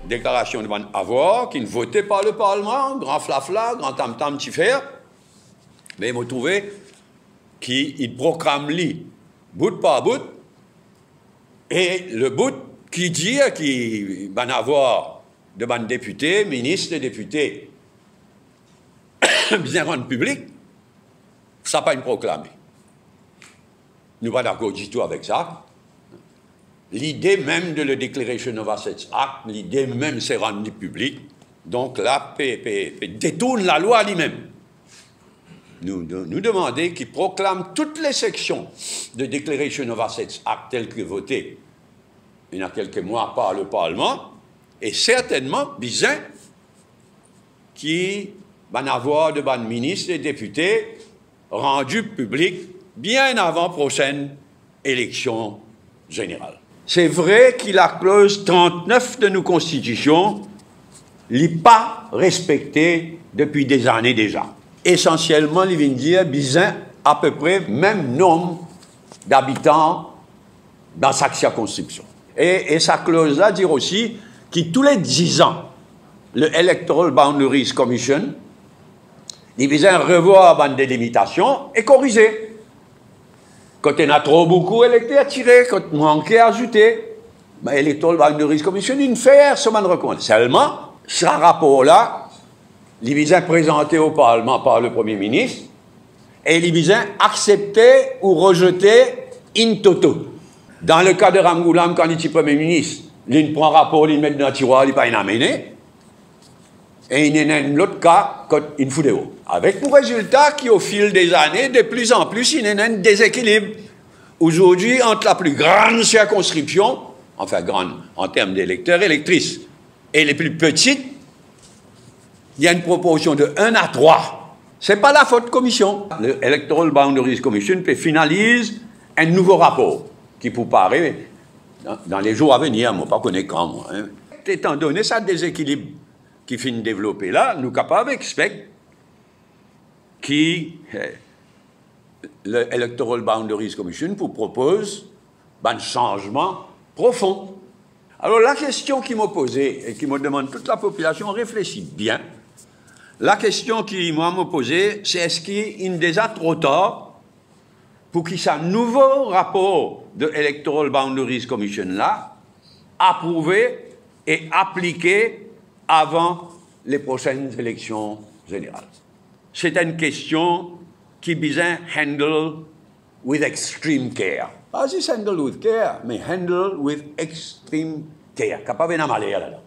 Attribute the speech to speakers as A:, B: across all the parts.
A: déclaration de avoir, qui ne votait pas le Parlement, grand flafla, grand tam-tam, petit fer. Mais il m'a trouvé qu'il proclame lui, bout par bout, et le bout qui dit qu'il va avoir de ban députés, ministres et députés bien rendu public, ça pas une proclamée. Nous ne sommes pas d'accord du tout avec ça. L'idée même de le Declaration of Assets Act, l'idée même c'est rendu public. Donc là, détourne la loi lui-même. Nous demandons qu'il proclame toutes les sections de Declaration of Assets Act telles que votées il y a quelques mois par le Parlement, et certainement, bizarre, qui va avoir de bons ministres et députés rendus publics bien avant prochaine élection générale. C'est vrai que la clause 39 de nos constitutions n'est pas respectée depuis des années déjà. Essentiellement, il vient dire bizarre à peu près même nombre d'habitants dans sa circonscription. Et sa clause-là dit aussi que tous les 10 ans, le Electoral Boundaries Commission, il vient revoir la délimitation et corriger. Quand il y a trop beaucoup électés à tirer, quand il manque à ajouter, l'Electoral Boundaries Commission, il fait ce qu'on recommande. Seulement, ce rapport-là, il vient présenté au Parlement par le Premier ministre et il vient accepter ou rejeter in toto. Dans le cas de Ramgoolam, quand il était Premier ministre, il prend un rapport, il met dans le tiroir, il n'est pas amené. Et il y a un autre cas, quand il fout des hauts. Avec pour résultat qu'au fil des années, de plus en plus, il y a un déséquilibre. Aujourd'hui, entre la plus grande circonscription, enfin grande en termes d'électeurs, électrices, et les plus petites, il y a une proportion de 1 à 3. Ce n'est pas la faute de commission. Le Electoral Boundaries Commission finalise un nouveau rapport qui peut paraître dans les jours à venir, moi pas connais quand, moi. Hein. Étant donné ça déséquilibre qui finit de développer là, nous sommes capables d'expecter que le Electoral Boundaries Commission vous propose un changement profond. Alors la question qui m'a posée et qui me demande toute la population réfléchit bien. La question qui m'a posée, c'est est-ce qu'il est déjà trop tard pour qu'il y ait un nouveau rapport de Electoral Boundaries Commission là, approuvé et appliqué avant les prochaines élections générales. C'est une question qui besoin handle with extreme care. Pas juste handle with care, mais handle with extreme care. Capable d'en aller là-dedans.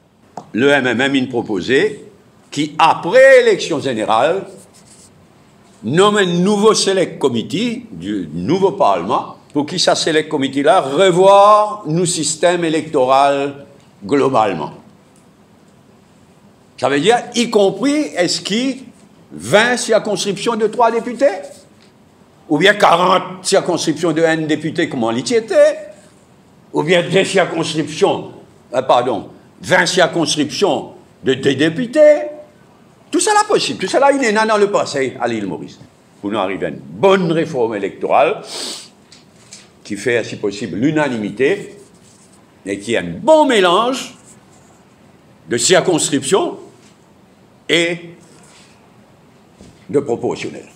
A: Le MMM a proposé qu'après l'élection générale, nomme un nouveau select committee du nouveau Parlement pour qu'il ce select committee-là revoir nos systèmes électoraux globalement. Ça veut dire, y compris, est-ce qu'il 20 circonscriptions de 3 députés? Ou bien 40 circonscriptions de 1 député, comme on l'y était? Ou bien 20 circonscriptions de 2 députés? Tout cela est possible. Tout cela, il est dans le passé à l'île Maurice. Pour nous arriver à une bonne réforme électorale qui fait, si possible, l'unanimité et qui a un bon mélange de circonscriptions et de proportionnel.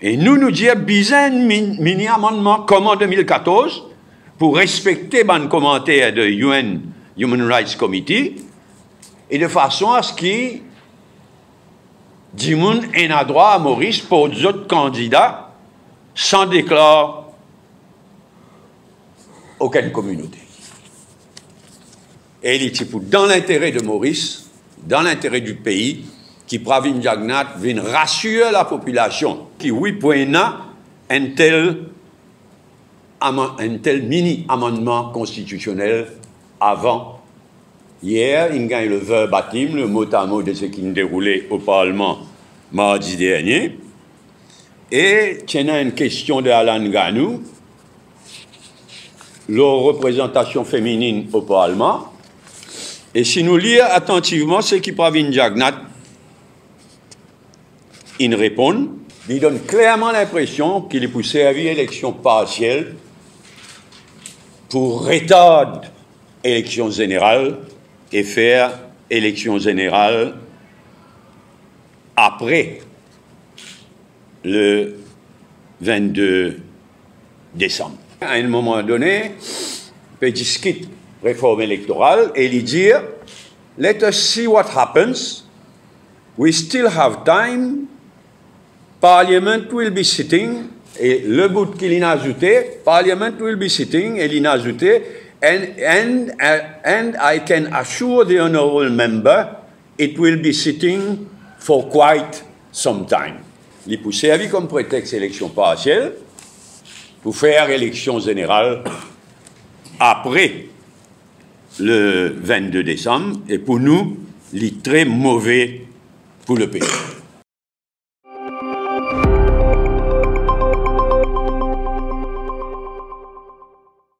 A: Et nous disons, besoin de mini-amendement comme en 2014 pour respecter les commentaires de UN Human Rights Committee et de façon à ce qu'il du monde a droit à Maurice pour d'autres candidats sans déclarer aucune communauté. Et il est dans l'intérêt de Maurice, dans l'intérêt du pays, qui Pravin Jagnat vient rassurer la population qui, oui, pour un tel mini-amendement constitutionnel avant. Hier, il y a eu le verbatim, le mot à mot de ce qui s'est déroulé au Parlement mardi dernier. Et il y a une question de Alan Ganou, leur représentation féminine au Parlement. Et si nous lisons attentivement ce qui Pravin Jagnat il répond, il donne clairement l'impression qu'il est pour servir élection partielle pour retarder élection générale et faire élection générale après le 22 décembre. À un moment donné, on peut discuter réforme électorale et lui dire « Let us see what happens. We still have time. Parliament will be sitting. » Et le bout qu'il a ajouté, « Parliament will be sitting » et il a ajouté « and I can assure the honourable member it will be sitting for quite some time. » Il peut servir comme prétexte élection partielle pour faire élection générale après le 22 décembre, et pour nous, il est très mauvais pour le pays.